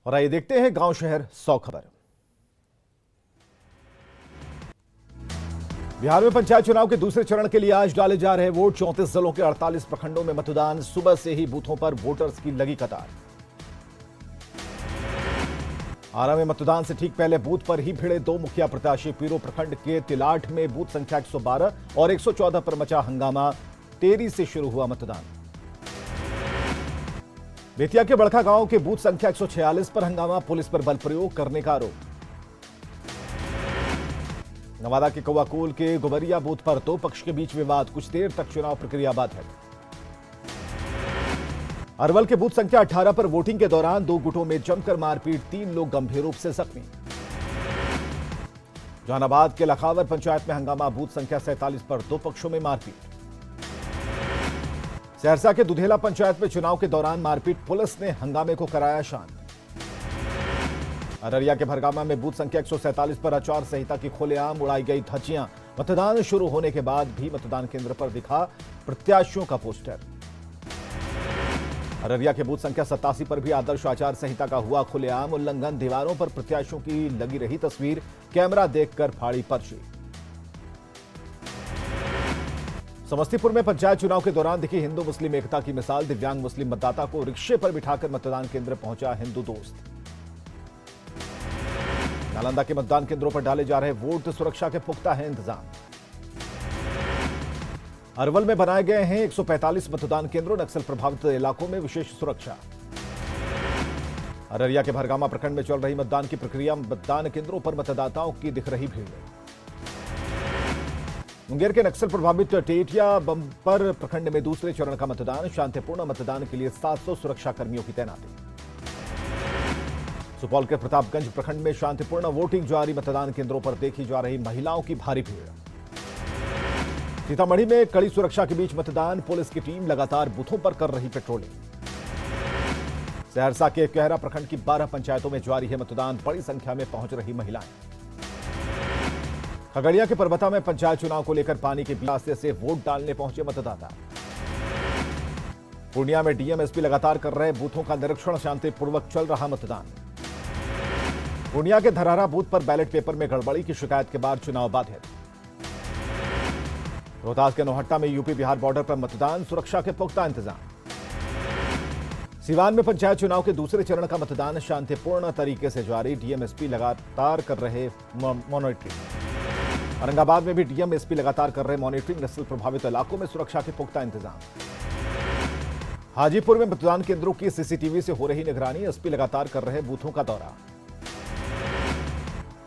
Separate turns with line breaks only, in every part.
और आइए देखते हैं गांव शहर 100 खबर। बिहार में पंचायत चुनाव के दूसरे चरण के लिए आज डाले जा रहे वोट। 34 जिलों के 48 प्रखंडों में मतदान। सुबह से ही बूथों पर वोटर्स की लगी कतार। आरा में मतदान से ठीक पहले बूथ पर ही भिड़े दो मुखिया प्रत्याशी। पीरो प्रखंड के तिलाठ में बूथ संख्या 112 और 114 पर मचा हंगामा। टेरी से शुरू हुआ मतदान। बेतिया के बड़का गांव के बूथ संख्या 146 पर हंगामा। पुलिस पर बल प्रयोग करने का आरोप। नवादा के कौवाकोल के गोबरिया बूथ पर दो पक्ष के बीच विवाद। कुछ देर तक चुनाव प्रक्रिया बाधित। अरवल के बूथ संख्या 18 पर वोटिंग के दौरान दो गुटों में जमकर मारपीट। 3 लोग गंभीर रूप से जख्मी। जहानाबाद के लखावर पंचायत में हंगामा। बूथ संख्या 47 पर दो पक्षों में मारपीट। सहरसा के दुधेला पंचायत में चुनाव के दौरान मारपीट। पुलिस ने हंगामे को कराया शांत। अररिया के भरगामा में बूथ संख्या 147 पर आचार संहिता की खुलेआम उड़ाई गई धज्जियां। मतदान शुरू होने के बाद भी मतदान केंद्र पर दिखा प्रत्याशियों का पोस्टर। अररिया के बूथ संख्या 87 पर भी आदर्श आचार संहिता का हुआ खुलेआम उल्लंघन। दीवारों पर प्रत्याशियों की लगी रही तस्वीर। कैमरा देखकर फाड़ी पर्ची। समस्तीपुर में पंचायत चुनाव के दौरान दिखी हिंदू मुस्लिम एकता की मिसाल। दिव्यांग मुस्लिम मतदाता को रिक्शे पर बिठाकर मतदान केंद्र पहुंचा हिंदू दोस्त। नालंदा के मतदान केंद्रों पर डाले जा रहे वोट। सुरक्षा के पुख्ता है इंतजाम। अरवल में बनाए गए हैं 145 मतदान केंद्रों। नक्सल प्रभावित इलाकों में विशेष सुरक्षा। अररिया के भरगामा प्रखंड में चल रही मतदान की प्रक्रिया। मतदान केंद्रों पर मतदाताओं की दिख रही भीड़। मुंगेर के नक्सल प्रभावित टेटिया बम्पर प्रखंड में दूसरे चरण का मतदान। शांतिपूर्ण मतदान के लिए 700 सुरक्षा कर्मियों की तैनाती। सुपौल के प्रतापगंज प्रखंड में शांतिपूर्ण वोटिंग जारी। मतदान केंद्रों पर देखी जा रही महिलाओं की भारी भीड़। सीतामढ़ी में कड़ी सुरक्षा के बीच मतदान। पुलिस की टीम लगातार बूथों पर कर रही पेट्रोलिंग। सहरसा के कहरा प्रखंड की 12 पंचायतों में जारी है मतदान। बड़ी संख्या में पहुंच रही महिलाएं। खगड़िया के परबता में पंचायत चुनाव को लेकर पानी के रास्ते से वोट डालने पहुंचे मतदाता। पूर्णिया में डीएम एसपी लगातार कर रहे बूथों का निरीक्षण। शांतिपूर्वक चल रहा मतदान। पूर्णिया के धरहरा बूथ पर बैलेट पेपर में गड़बड़ी की शिकायत के बाद चुनाव बाधित। रोहतास के नौहट्टा में यूपी बिहार बॉर्डर पर मतदान। सुरक्षा के पुख्ता इंतजाम। सिवान में पंचायत चुनाव के दूसरे चरण का मतदान शांतिपूर्ण तरीके से जारी। डीएम एसपी लगातार कर रहे मॉनिटरिंग। औरंगाबाद में भी डीएम एसपी लगातार कर रहे मॉनिटरिंग। नक्सल प्रभावित इलाकों में सुरक्षा के पुख्ता इंतजाम। हाजीपुर में मतदान केंद्रों की सीसीटीवी से हो रही निगरानी। एसपी लगातार कर रहे बूथों का दौरा।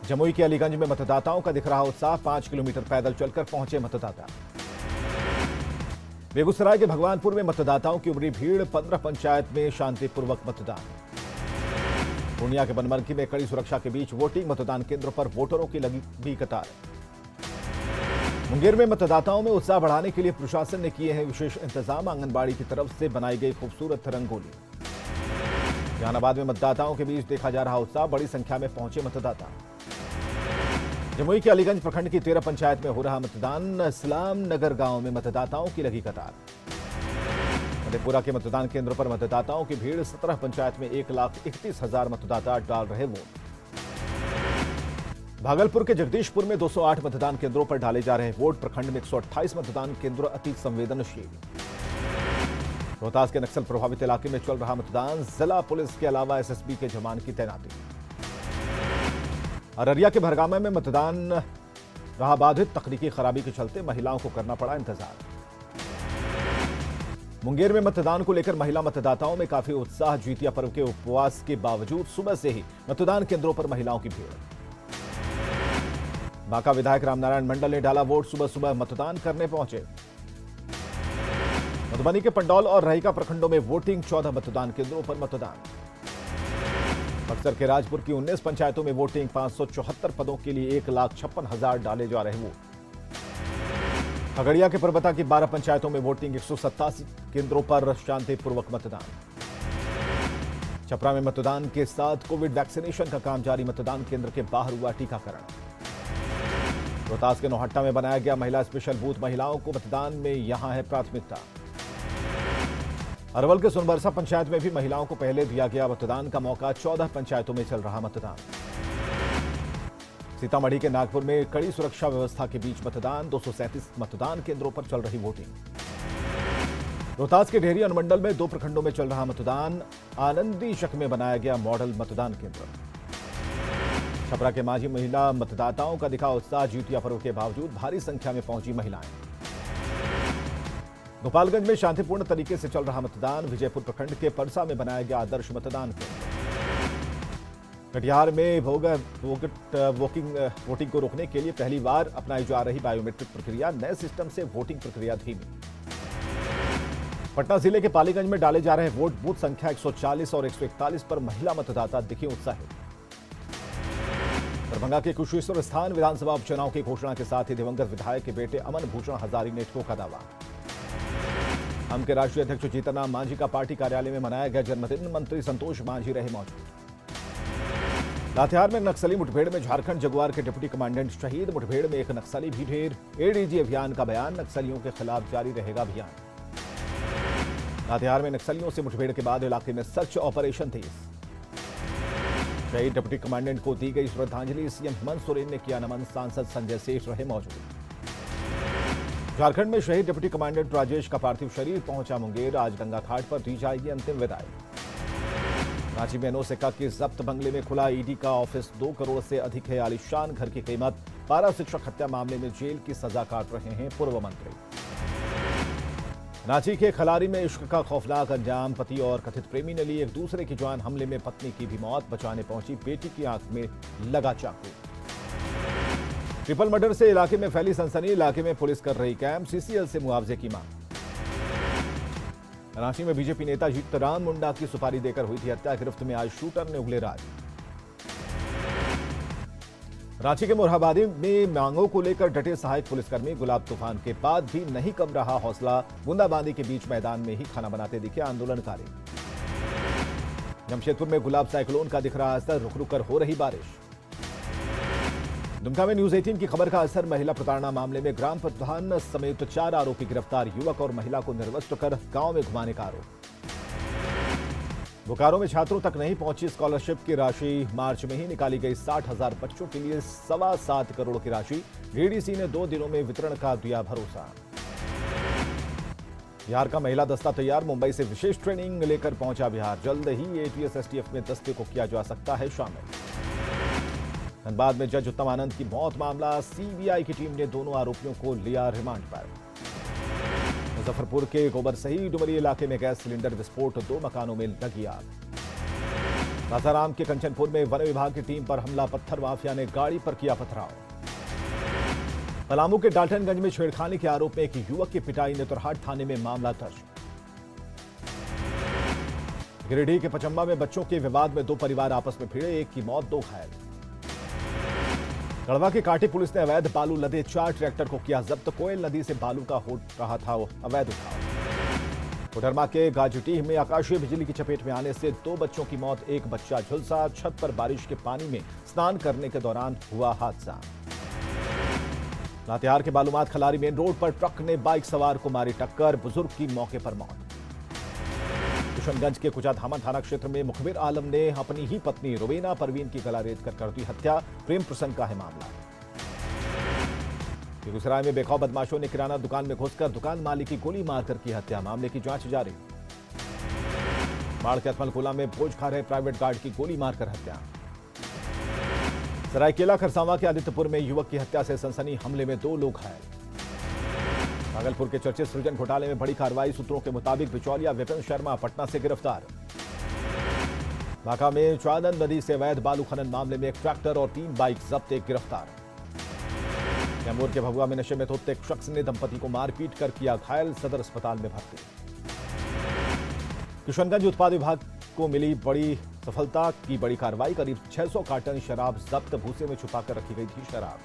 जमुई के अलीगंज में मतदाताओं का दिख रहा उत्साह। 5 किलोमीटर पैदल चलकर पहुंचे मतदाता। बेगूसराय के भगवानपुर में मतदाताओं की उमड़ी भीड़। 15 पंचायत में शांतिपूर्वक मतदान। पूर्णिया के बनमनखी में कड़ी सुरक्षा के बीच वोटिंग। मतदान केंद्रों पर वोटरों की लगी भी कतार। मुंगेर में मतदाताओं में उत्साह बढ़ाने के लिए प्रशासन ने किए हैं विशेष इंतजाम। आंगनबाड़ी की तरफ से बनाई गई खूबसूरत रंगोली। जहानाबाद में मतदाताओं के बीच देखा जा रहा उत्साह। बड़ी संख्या में पहुंचे मतदाता। जमुई के अलीगंज प्रखंड की 13 पंचायत में हो रहा मतदान। इस्लाम नगर गांव में मतदाताओं की लगी कतार। मधेपुरा के मतदान केंद्रों पर मतदाताओं की भीड़। 17 पंचायत में 1,31,000 मतदाता डाल रहे वोट। भागलपुर के जगदीशपुर में 208 मतदान केंद्रों पर डाले जा रहे वोट। प्रखंड में 128 मतदान केंद्र अति संवेदनशील। रोहतास के नक्सल प्रभावित इलाके में चल रहा मतदान। जिला पुलिस के अलावा एसएसबी के जवान की तैनाती। अररिया के भरगामा में मतदान रहा बाधित। तकनीकी खराबी के चलते महिलाओं को करना पड़ा इंतजार। मुंगेर में मतदान को लेकर महिला मतदाताओं में काफी उत्साह। जितिया पर्व के उपवास के बावजूद सुबह से ही मतदान केंद्रों पर महिलाओं की भीड़। बांका विधायक रामनारायण मंडल ने डाला वोट। सुबह सुबह मतदान करने पहुंचे। मधुबनी के पंडौल और रहिका प्रखंडों में वोटिंग। 14 मतदान केंद्रों पर मतदान। बक्सर के राजपुर की 19 पंचायतों में वोटिंग। 574 पदों के लिए 1,56,000 डाले जा रहे वोट। खगड़िया के परबता की 12 पंचायतों में वोटिंग। 187 केंद्रों पर शांतिपूर्वक मतदान। छपरा में मतदान के साथ कोविड वैक्सीनेशन का काम जारी। मतदान केंद्र के बाहर हुआ टीकाकरण। रोहतास के नौहट्टा में बनाया गया महिला स्पेशल बूथ। महिलाओं को मतदान में यहां है प्राथमिकता। अरवल के सोनबरसा पंचायत में भी महिलाओं को पहले दिया गया मतदान का मौका। 14 पंचायतों में चल रहा मतदान। सीतामढ़ी के नागपुर में कड़ी सुरक्षा व्यवस्था के बीच मतदान। 237 मतदान केंद्रों पर चल रही वोटिंग। रोहतास के डेहरी अनुमंडल में 2 प्रखंडों में चल रहा मतदान। आनंदी शक में बनाया गया मॉडल मतदान केंद्र। छपरा के मांझी महिला मतदाताओं का दिखा उत्साह। जिउतिया पर्व के बावजूद भारी संख्या में पहुंची महिलाएं। गोपालगंज में शांतिपूर्ण तरीके से चल रहा मतदान। विजयपुर प्रखंड के परसा में बनाया गया आदर्श मतदान केंद्र। कटिहार में वोटिंग को रोकने के लिए पहली बार अपनाई जा रही बायोमेट्रिक प्रक्रिया। नए सिस्टम से वोटिंग प्रक्रिया धीमी। पटना जिले के पालीगंज में डाले जा रहे वोट बूथ संख्या 140 और 141 पर महिला मतदाता दिखे उत्साहित। दरभंगा के कुशेश्वर स्थान विधानसभा उपचुनाव की घोषणा के साथ ही दिवंगत विधायक के बेटे अमन भूषण हजारी ने ठोका दावा। हम के राष्ट्रीय अध्यक्ष जीतनराम मांझी का पार्टी कार्यालय में मनाया गया जन्मदिन। मंत्री संतोष मांझी रहे मौजूद। लातेहार में नक्सली मुठभेड़ में झारखंड जगुआर के डिप्टी कमांडेंट शहीद। मुठभेड़ में एक नक्सली भी ढेर। एडीजी अभियान का बयान। नक्सलियों के खिलाफ जारी रहेगा अभियान। लातेहार में नक्सलियों से मुठभेड़ के बाद इलाके में सर्च ऑपरेशन तेज। शहीद डिप्टी कमांडेंट को दी गई श्रद्धांजलि। सीएम हेमंत सोरेन ने किया नमन। सांसद संजय सेठ रहे मौजूद। झारखंड में शहीद डिप्टी कमांडेंट राजेश का पार्थिव शरीर पहुंचा मुंगेर। आज गंगा घाट पर दी जाएगी अंतिम विदाई। रांची में नौसेना के जब्त बंगले में खुला ईडी का ऑफिस। 2 करोड़ से अधिक है आलीशान घर की कीमत। पारा शिक्षक हत्या मामले में जेल की सजा काट रहे हैं पूर्व मंत्री। रांची के खलारी में इश्क का खौफनाक अंजाम। पति और कथित प्रेमी ने ली एक दूसरे की जान। हमले में पत्नी की भी मौत। बचाने पहुंची बेटी की आंख में लगा चाकू। ट्रिपल मर्डर से इलाके में फैली सनसनी। इलाके में पुलिस कर रही कैंप। सीसीएल से मुआवजे की मांग। रांची में बीजेपी नेता जीतनराम मुंडा की सुपारी देकर हुई थी हत्या। गिरफ्त में आज शूटर ने उगले राज। रांची के मोरहाबादी में मांगों को लेकर डटे सहायक पुलिसकर्मी। गुलाब तूफान के बाद भी नहीं कम रहा हौसला। बूंदाबांदी के बीच मैदान में ही खाना बनाते दिखे आंदोलनकारी। जमशेदपुर में गुलाब साइक्लोन का दिख रहा असर। रुक रुक कर हो रही बारिश। दुमका में न्यूज 18 की खबर का असर। महिला प्रताड़ना मामले में ग्राम प्रधान समेत 4 आरोपी गिरफ्तार। युवक और महिला को निर्वस्त्र कर गांव में घुमाने का आरोप। बोकारो में छात्रों तक नहीं पहुंची स्कॉलरशिप की राशि। मार्च में ही निकाली गई 60,000 बच्चों के लिए 7.25 करोड़ की राशि। डीडीसी ने 2 दिनों में वितरण का दिया भरोसा। बिहार का महिला दस्ता तैयार। मुंबई से विशेष ट्रेनिंग लेकर पहुंचा बिहार। जल्द ही एटीएस एसटीएफ में दस्ते को किया जा सकता है शामिल। धनबाद में जज उत्तम आनंद की मौत मामला। सीबीआई की टीम ने दोनों आरोपियों को लिया रिमांड पर। मुजफ्फरपुर के गोबरसही डुमरी इलाके में गैस सिलेंडर विस्फोट। 2 मकानों में लगी आग। सासाराम के कंचनपुर में वन विभाग की टीम पर हमला। पत्थर माफिया ने गाड़ी पर किया पथराव। पलामू के डाल्टनगंज में छेड़खानी के आरोप में एक युवक की पिटाई। नेतरहाट थाने में मामला दर्ज। गिरिडीह के पचम्बा में बच्चों के विवाद में 2 परिवार आपस में भिड़े। एक की मौत 2 घायल। गढ़वा की काटी पुलिस ने अवैध बालू लदे 4 ट्रैक्टर को किया जब्त। कोयल नदी से बालू का हो रहा था अवैध उठाव। कोडरमा के गाजटीह में आकाशीय बिजली की चपेट में आने से 2 बच्चों की मौत। एक बच्चा झुलसा। छत पर बारिश के पानी में स्नान करने के दौरान हुआ हादसा। लातेहार के बालूमाथ खलारी मेन रोड पर ट्रक ने बाइक सवार को मारी टक्कर। बुजुर्ग की मौके पर मौत। किशनगंज के कुचाधामा थाना क्षेत्र में मुखबिर आलम ने अपनी ही पत्नी रुबीना परवीन की गला रेत कर दी हत्या। प्रेम प्रसंग का है मामला। बेगूसराय में बेखौफ बदमाशों ने किराना दुकान में घुसकर दुकान मालिक की गोली मारकर की हत्या। मामले की जांच जारी। बाढ़ के अथमलकुला में भोज खा रहे प्राइवेट गार्ड की गोली मारकर हत्या। सरायकेला खरसावां के आदित्यपुर में युवक की हत्या से सनसनी। हमले में 2 लोग घायल। भागलपुर के चर्चित सृजन घोटाले में बड़ी कार्रवाई। सूत्रों के मुताबिक बिचौलिया विपिन शर्मा पटना से गिरफ्तार। बांका में चादन नदी से अवैध बालू खनन मामले में 1 ट्रैक्टर और 3 बाइक जब्त। 1 गिरफ्तार। कैमूर के भभुआ में नशे में धुत एक शख्स ने दंपति को मारपीट कर किया घायल। सदर अस्पताल में भर्ती। किशनगंज उत्पाद विभाग को मिली बड़ी सफलता की बड़ी कार्रवाई। करीब 600 कार्टन शराब जब्त। भूसे में छुपाकर रखी गई थी शराब।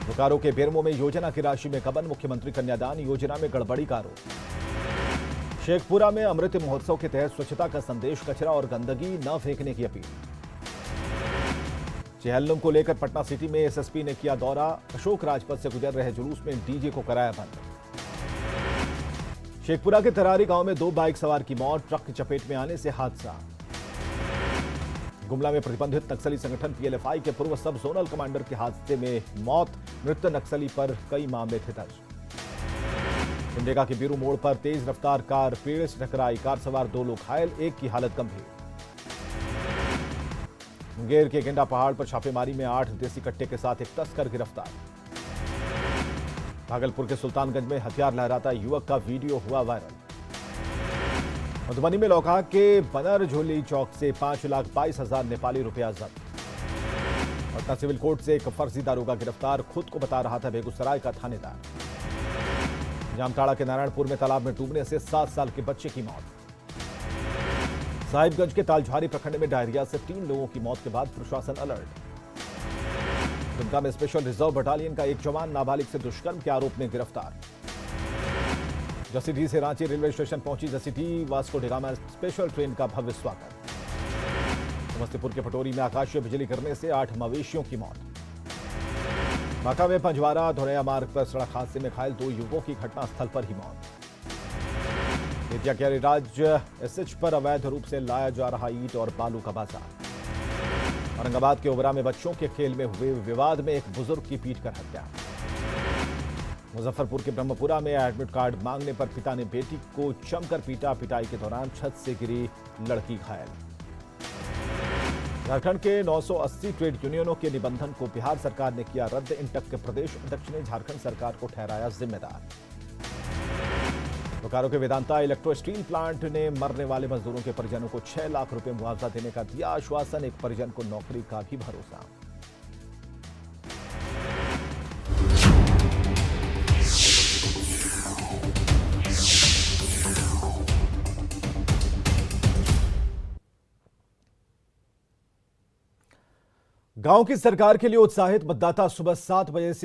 बोकारो के बेरमो में योजना की राशि में गबन। मुख्यमंत्री कन्यादान योजना में गड़बड़ी का आरोप। शेखपुरा में अमृत महोत्सव के तहत स्वच्छता का संदेश। कचरा और गंदगी न फेंकने की अपील। चेहल्लुम को लेकर पटना सिटी में एसएसपी ने किया दौरा। अशोक राजपथ से गुजर रहे जुलूस में डीजे को कराया बंद। शेखपुरा के तरारी गांव में 2 बाइक सवार की मौत, ट्रक की चपेट में आने से हादसा। गुमला में प्रतिबंधित नक्सली संगठन पीएलएफआई के पूर्व सब जोनल कमांडर के हादसे में मौत, मृत नक्सली पर कई मामले थे दर्ज। सिमडेगा के बीरू मोड़ पर तेज रफ्तार कार पेड़ से टकराई, कार सवार 2 लोग घायल, एक की हालत गंभीर। मुंगेर के गेंडा पहाड़ पर छापेमारी में 8 देसी कट्टे के साथ एक तस्कर गिरफ्तार। भागलपुर के सुल्तानगंज में हथियार लहराता युवक का वीडियो हुआ वायरल। मधुबनी में लौका के बनरझोली चौक से 5,22,000 नेपाली रुपया जब्त। पटना सिविल कोर्ट से एक फर्जी दारोगा गिरफ्तार, खुद को बता रहा था बेगूसराय का थानेदार। जामताड़ा के नारायणपुर में तालाब में डूबने से 7 साल के बच्चे की मौत। साहिबगंज के तालझारी प्रखंड में डायरिया से 3 लोगों की मौत के बाद प्रशासन अलर्ट। दुमका में स्पेशल रिजर्व बटालियन का एक जवान नाबालिग से दुष्कर्म के आरोप में गिरफ्तार। जसीडीह से रांची रेलवे स्टेशन पहुंची Jasidih Vasco da Gama special train का भव्य स्वागत। समस्तीपुर के पटोरी में आकाशीय बिजली गिरने से 8 मवेशियों की मौत। बांका में पंजवारा धोरैया मार्ग पर सड़क हादसे में घायल 2 युवकों की घटनास्थल पर ही मौत। बेतिया के अरिराज एसएच पर अवैध रूप से लाया जा रहा ईंट और बालू का बाजार। औरंगाबाद के ओबरा में बच्चों के खेल में हुए विवाद में एक बुजुर्ग की पीटकर हत्या। मुजफ्फरपुर के ब्रह्मपुरा में एडमिट कार्ड मांगने पर पिता ने बेटी को जमकर पीटा, पिटाई के दौरान छत से गिरी लड़की घायल। झारखंड के 980 ट्रेड यूनियनों के निबंधन को बिहार सरकार ने किया रद्द, इंटक के प्रदेश अध्यक्ष ने झारखंड सरकार को ठहराया जिम्मेदार। बोकारो के वेदांता इलेक्ट्रो स्टील प्लांट ने मरने वाले मजदूरों के परिजनों को 6 लाख रुपए मुआवजा देने का दिया आश्वासन, एक परिजन को नौकरी का भी भरोसा। गांव की सरकार के लिए उत्साहित मतदाता सुबह 7 बजे से